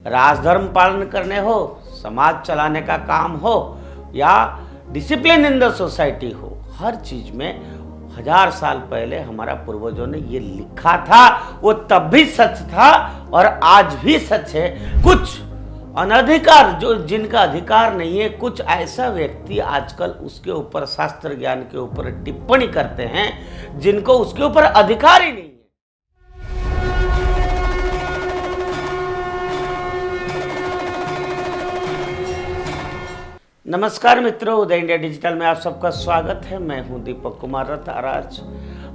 राजधर्म पालन करने हो, समाज चलाने का काम हो या डिसिप्लिन इन द सोसाइटी हो, हर चीज में 1000 साल पहले हमारा पूर्वजों ने ये लिखा था। वो तब भी सच था और आज भी सच है। कुछ अनधिकार जो जिनका अधिकार नहीं है, कुछ ऐसा व्यक्ति आजकल उसके ऊपर शास्त्र ज्ञान के ऊपर टिप्पणी करते हैं जिनको उसके ऊपर अधिकार ही नहीं है। नमस्कार मित्रों, उदय इंडिया डिजिटल में आप सबका स्वागत है। मैं हूं दीपक कुमार रथ। आज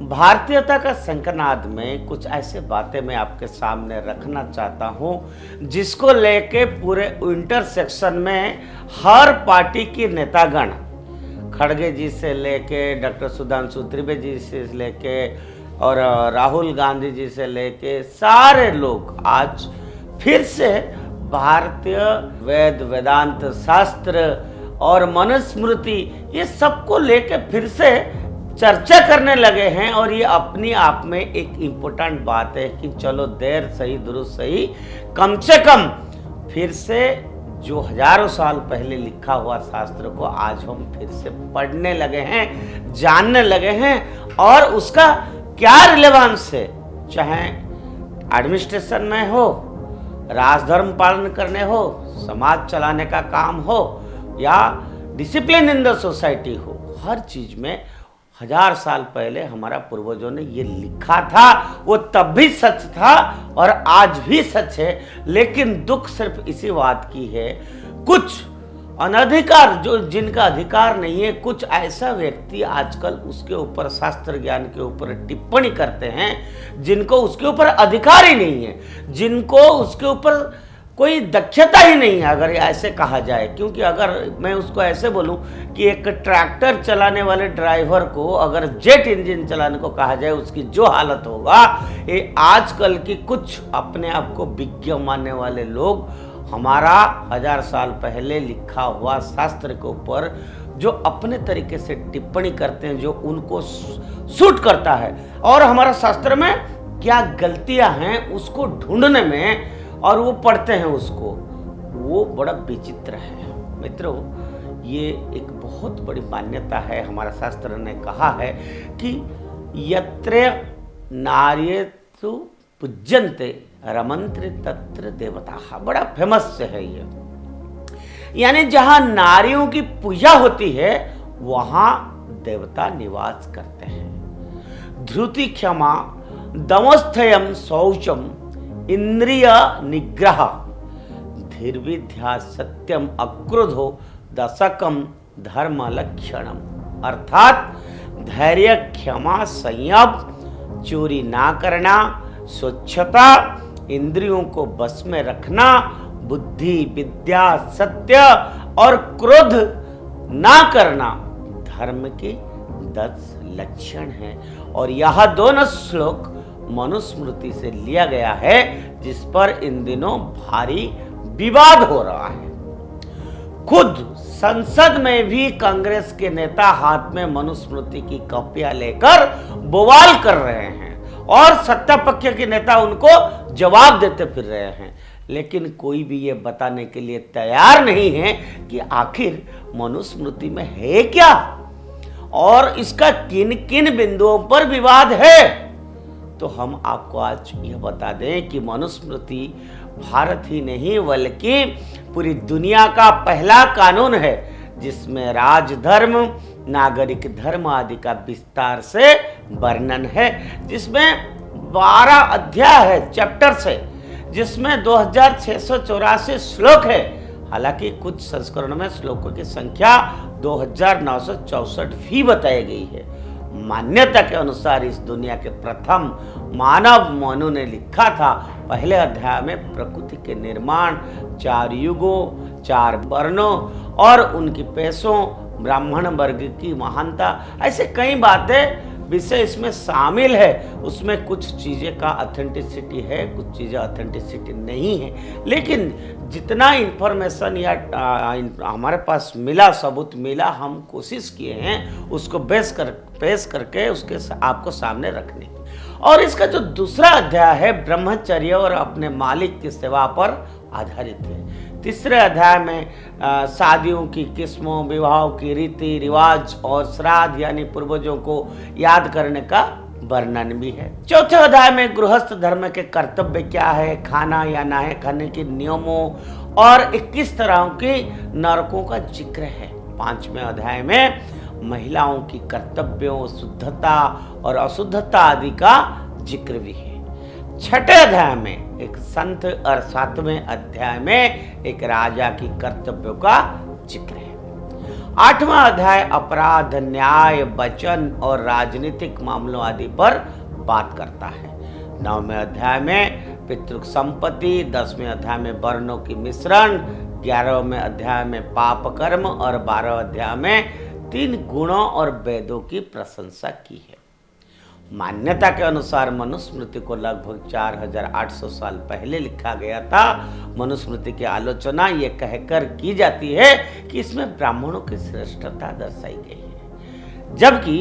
भारतीयता का शंखनाद में कुछ ऐसे बातें मैं आपके सामने रखना चाहता हूं जिसको लेके पूरे इंटरसेक्शन में हर पार्टी के नेतागण, खड़गे जी से लेके डॉक्टर सुधांशु त्रिवेदी जी से लेके और राहुल गांधी जी से लेके सारे लोग आज फिर से भारतीय वेद वेदांत शास्त्र और मनुस्मृति ये सबको लेके फिर से चर्चा करने लगे हैं। और ये अपनी आप में एक इम्पोर्टेंट बात है कि चलो देर सही दुरुस्त सही, कम से कम फिर से जो हजारों साल पहले लिखा हुआ शास्त्र को आज हम फिर से पढ़ने लगे हैं, जानने लगे हैं और उसका क्या रिलेवेंस है। चाहे एडमिनिस्ट्रेशन में हो, राजधर्म पालन करने हो, समाज चलाने का काम हो या डिसिप्लिन इन द सोसाइटी हो, हर चीज में 1000 साल पहले हमारा पूर्वजों ने ये लिखा था। वो तब भी सच था और आज भी सच है। लेकिन दुख सिर्फ इसी बात की है, कुछ अनधिकार जो जिनका अधिकार नहीं है, कुछ ऐसा व्यक्ति आजकल उसके ऊपर शास्त्र ज्ञान के ऊपर टिप्पणी करते हैं जिनको उसके ऊपर अधिकार ही नहीं है, जिनको उसके ऊपर कोई दक्षता ही नहीं है, अगर ऐसे कहा जाए। क्योंकि अगर मैं उसको ऐसे बोलूं कि एक ट्रैक्टर चलाने वाले ड्राइवर को अगर जेट इंजन चलाने को कहा जाए, उसकी जो हालत होगा, ये आजकल की कुछ अपने आप को विज्ञ मानने वाले लोग हमारा 1000 साल पहले लिखा हुआ शास्त्र के ऊपर जो अपने तरीके से टिप्पणी करते हैं, जो उनको सूट करता है, और हमारा शास्त्र में क्या गलतियां हैं उसको ढूंढने में, और वो पढ़ते हैं उसको, वो बड़ा विचित्र है। मित्रों, ये एक बहुत बड़ी मान्यता है। हमारा शास्त्र ने कहा है कि यत्र नार्यस्तु पूज्यन्ते रमन्ते तत्र देवताः। बड़ा फेमस है ये, यानी जहां नारियों की पूजा होती है वहां देवता निवास करते हैं। धृति क्षमा दमस्थयम शौचम इंद्रिय निग्रह धीर्विद्या सत्यम अक्रोधो दशकम धर्म लक्षणम। अर्थात धैर्य, क्षमा, संयम, चोरी ना करना, स्वच्छता, इंद्रियों को बस में रखना, बुद्धि, विद्या, सत्य और क्रोध ना करना धर्म के 10 लक्षण हैं। और यह दोनों श्लोक मनुस्मृति से लिया गया है, जिस पर इन दिनों भारी विवाद हो रहा है। खुद संसद में भी कांग्रेस के नेता हाथ में मनुस्मृति की कॉपियां लेकर बवाल कर रहे हैं और सत्ता पक्ष के नेता उनको जवाब देते फिर रहे हैं। लेकिन कोई भी ये बताने के लिए तैयार नहीं है कि आखिर मनुस्मृति में है क्या और इसका किन किन बिंदुओं पर विवाद है। तो हम आपको आज यह बता दें कि मनुस्मृति भारत ही नहीं बल्कि पूरी दुनिया का पहला कानून है जिसमें राजधर्म, नागरिक धर्म आदि का विस्तार से वर्णन है, जिसमें 12 अध्याय है चैप्टर से, जिसमें 2684 श्लोक है। हालांकि कुछ संस्करणों में श्लोकों की संख्या 2964 भी बताई गई है। मान्यता के अनुसार इस दुनिया के प्रथम मानव मनु ने लिखा था। पहले अध्याय में प्रकृति के निर्माण, 4 युगों, 4 वर्णों और उनकी पेशों, ब्राह्मण वर्ग की महानता, ऐसे कई बातें विषय इसमें शामिल है। उसमें कुछ चीज़ें का ऑथेंटिसिटी है, कुछ चीज़ें ऑथेंटिसिटी नहीं है। लेकिन जितना इन्फॉर्मेशन या हमारे पास मिला, सबूत मिला, हम कोशिश किए हैं उसको पेश करके उसके आपको सामने रखने की। और इसका जो दूसरा अध्याय है ब्रह्मचर्य और अपने मालिक की सेवा पर आधारित है। तीसरे अध्याय में शादियों की किस्मों, विवाहों की रीति रिवाज और श्राद्ध यानी पूर्वजों को याद करने का वर्णन भी है। चौथे अध्याय में गृहस्थ धर्म के कर्तव्य क्या है, खाना या नाहे खाने के नियमों और 21 तरह के नरकों का जिक्र है। पांचवें अध्याय में महिलाओं की कर्तव्यों, शुद्धता और अशुद्धता आदि का जिक्र भी है। छठे अध्याय में एक संत और सातवें अध्याय में एक राजा की कर्तव्यों का जिक्र है। आठवां अध्याय अपराध, न्याय, वचन और राजनीतिक मामलों आदि पर बात करता है। नौवें अध्याय में पितृ संपत्ति, 10वें अध्याय में वर्णों की मिश्रण, 11वें अध्याय में पाप कर्म और 12वें अध्याय में 3 गुणों और वेदों की प्रशंसा की है। मान्यता के अनुसार मनुस्मृति को लगभग 4800 साल पहले लिखा गया था। मनुस्मृति की आलोचना ये कहकर की जाती है कि इसमें ब्राह्मणों की श्रेष्ठता दर्शाई गई है, जबकि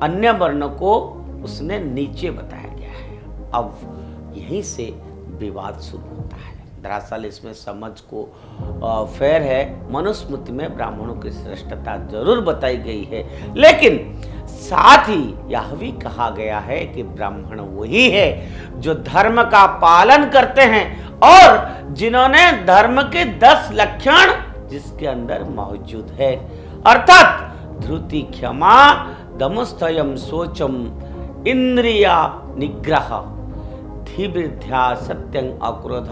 अन्य वर्णों को उसने नीचे बताया गया है। अब यहीं से विवाद शुरू होता है। दरअसल इसमें समझ को फेर है। मनुस्मृति में ब्राह्मणों की श्रेष्ठता जरूर बताई गई है, लेकिन साथ ही यह भी कहा गया है कि ब्राह्मण वही है जो धर्म का पालन करते हैं और जिन्होंने धर्म के 10 लक्षण जिसके अंदर मौजूद है, अर्थात धृति, क्षमा, दमस्थयम, शोचम, इंद्रिया निग्रह, धीर्धा, सत्यं, अक्रोध,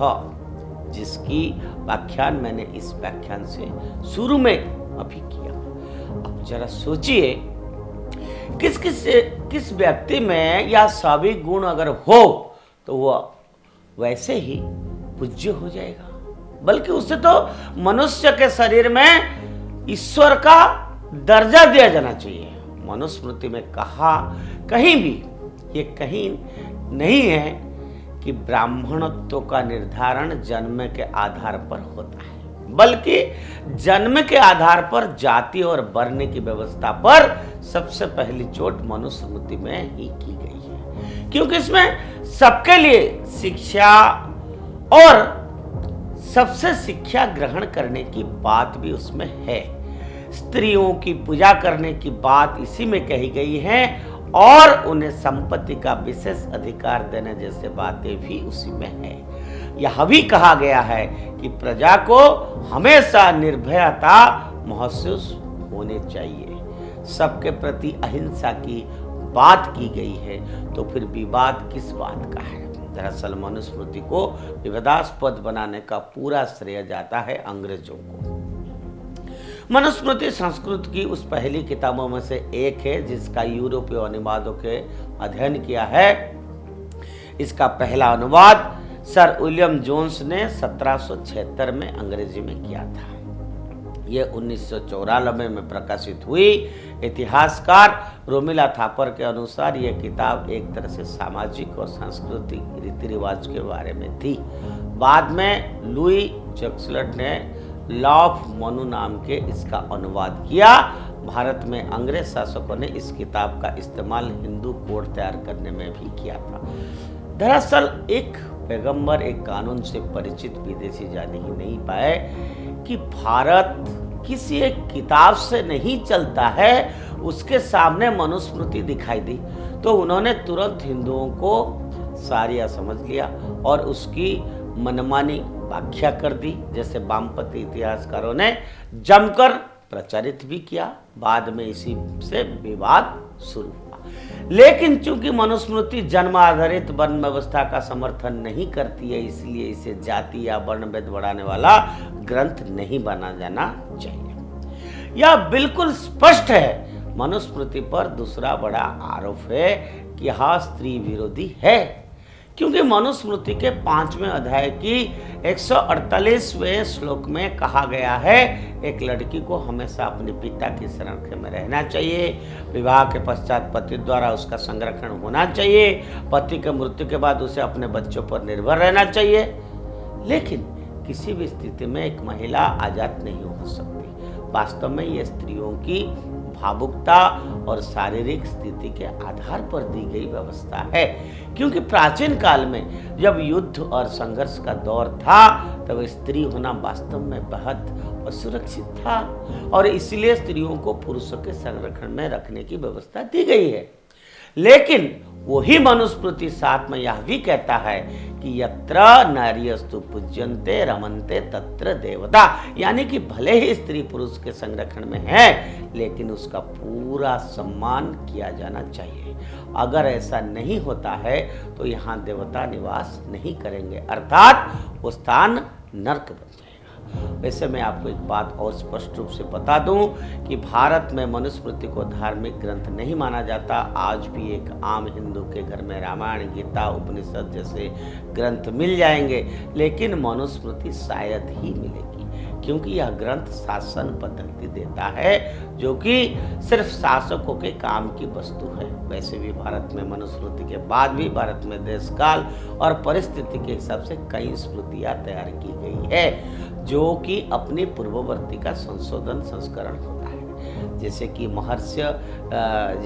जिसकी व्याख्यान मैंने इस व्याख्यान से शुरू में अभी किया। अब जरा सोचिए, किस व्यक्ति में यह सभी गुण अगर हो तो वह वैसे ही पूज्य हो जाएगा, बल्कि उसे तो मनुष्य के शरीर में ईश्वर का दर्जा दिया जाना चाहिए। मनुस्मृति में कहा कहीं भी ये कहीं नहीं है कि ब्राह्मणत्व का निर्धारण जन्म के आधार पर होता है, बल्कि जन्म के आधार पर जाति और वर्ण की व्यवस्था पर सबसे पहली चोट मनुस्मृति में ही की गई है, क्योंकि इसमें सबके लिए शिक्षा और सबसे शिक्षा ग्रहण करने की बात भी उसमें है। स्त्रियों की पूजा करने की बात इसी में कही गई है और उन्हें संपत्ति का विशेष अधिकार देने जैसे बातें भी उसी में है। यह भी कहा गया है कि प्रजा को हमेशा निर्भयता महसूस होनी चाहिए। सबके प्रति अहिंसा की बात की गई है, तो फिर विवाद किस बात का है? दरअसल मनुस्मृति को विवादास्पद बनाने का पूरा श्रेय जाता है अंग्रेजों को। मनुस्मृति संस्कृत की उस पहली किताबों में से एक है जिसका यूरोपीय अनुवादों के अध्ययन किया है। इसका पहला अनुवाद सर विलियम जोन्स ने 1776 में अंग्रेजी में किया था। यह 1994 में प्रकाशित हुई। इतिहासकार रोमिला थापर के अनुसार यह किताब एक तरह से सामाजिक और सांस्कृतिक रीति रिवाज के बारे में थी। बाद में लुई जक्सलट ने लॉ ऑफ मनु नाम के इसका अनुवाद किया। भारत में अंग्रेज शासकों ने इस किताब का इस्तेमाल हिंदू कोड तैयार करने में भी किया था। दरअसल एक पैगंबर एक कानून से परिचित विदेशी जान ही नहीं पाए कि भारत किसी एक किताब से नहीं चलता है। उसके सामने मनुस्मृति दिखाई दी तो उन्होंने तुरंत हिंदुओं को सारिया समझ लिया और उसकी मनमानी व्याख्या कर दी, जैसे वामपंथी इतिहासकारों ने जमकर प्रचारित भी किया। बाद में इसी से विवाद शुरू हुआ। लेकिन चूंकि मनुस्मृति जन्म आधारित वर्ण व्यवस्था का समर्थन नहीं करती है, इसलिए इसे जाति या वर्ण भेद बढ़ाने वाला ग्रंथ नहीं बना जाना चाहिए। यह बिल्कुल स्पष्ट है। मनुस्मृति पर दूसरा बड़ा आरोप है कि यह स्त्री विरोधी है, क्योंकि मनुस्मृति के 5वें अध्याय की 148वें श्लोक में कहा गया है एक लड़की को हमेशा अपने पिता की शरण में रहना चाहिए। विवाह के पश्चात पति द्वारा उसका संरक्षण होना चाहिए। पति के मृत्यु के बाद उसे अपने बच्चों पर निर्भर रहना चाहिए। लेकिन किसी भी स्थिति में एक महिला आजाद नहीं हो सकती। वास्तव में ये स्त्रियों की भावुकता और शारीरिक स्थिति के आधार पर दी गई व्यवस्था है। क्योंकि प्राचीन काल में जब युद्ध और संघर्ष का दौर था तब स्त्री होना वास्तव में बेहद असुरक्षित था और इसलिए स्त्रियों को पुरुषों के संरक्षण में रखने की व्यवस्था दी गई है। लेकिन वही मनुस्मृति साथ में यह भी कहता है कि यत्र नार्यस्तु पूज्यन्ते रमन्ते तत्र देवता, यानी कि भले ही स्त्री पुरुष के संरक्षण में है लेकिन उसका पूरा सम्मान किया जाना चाहिए। अगर ऐसा नहीं होता है तो यहाँ देवता निवास नहीं करेंगे, अर्थात वो स्थान नर्क बन जाएगा। वैसे मैं आपको एक बात और स्पष्ट रूप से बता दूं कि भारत में मनुस्मृति को धार्मिक ग्रंथ नहीं माना जाता। आज भी एक आम हिंदू के घर में रामायण, गीता, उपनिषद जैसे ग्रंथ मिल जाएंगे, लेकिन मनुस्मृति शायद ही मिलेगी, क्योंकि यह ग्रंथ शासन पद्धति देता है जो कि सिर्फ शासकों के काम की वस्तु है। वैसे भी भारत में मनुस्मृति के बाद भी भारत में देश काल और परिस्थिति के हिसाब से कई स्मृतियां तैयार की गई है जो कि अपनी पूर्ववर्ती का संशोधन संस्करण होता है। जैसे कि महर्षि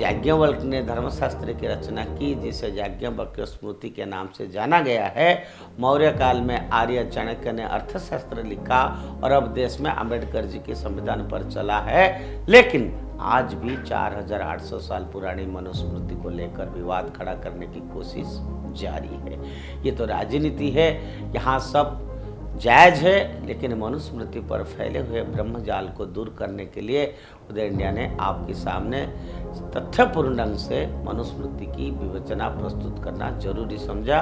याज्ञवल्क्य ने धर्मशास्त्र की रचना की जिसे याज्ञवल्क्य स्मृति के नाम से जाना गया है। मौर्य काल में आर्य चाणक्य ने अर्थशास्त्र लिखा और अब देश में अंबेडकर जी के संविधान पर चला है। लेकिन आज भी 4800 साल पुरानी मनुस्मृति को लेकर विवाद खड़ा करने की कोशिश जारी है। ये तो राजनीति है, यहाँ सब जायज है, लेकिन मनुस्मृति पर फैले हुए ब्रह्मजाल को दूर करने के लिए उदय इंडिया ने आपके सामने तथ्यपूर्ण ढंग से मनुस्मृति की विवेचना प्रस्तुत करना जरूरी समझा।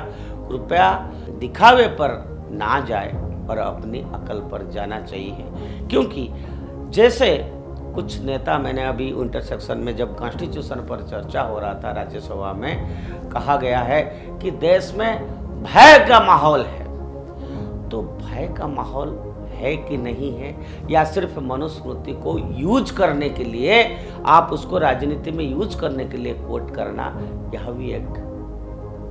कृपया दिखावे पर ना जाए और अपनी अकल पर जाना चाहिए, क्योंकि जैसे कुछ नेता, मैंने अभी इंटरसेक्शन में जब कॉन्स्टिट्यूशन पर चर्चा हो रहा था राज्यसभा में, कहा गया है कि देश में भय का माहौल है। तो भय का माहौल है कि नहीं है, या सिर्फ मनुस्मृति को यूज करने के लिए, आप उसको राजनीति में यूज करने के लिए कोट करना, यह भी एक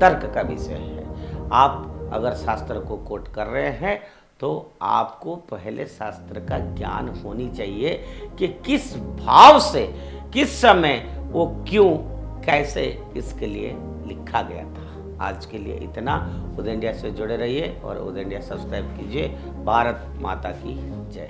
तर्क का विषय है। आप अगर शास्त्र को कोट कर रहे हैं तो आपको पहले शास्त्र का ज्ञान होनी चाहिए कि किस भाव से, किस समय वो क्यों, कैसे, किसके लिए लिखा गया था। आज के लिए इतना। उदय इंडिया से जुड़े रहिए और उदय इंडिया सब्सक्राइब कीजिए। भारत माता की जय।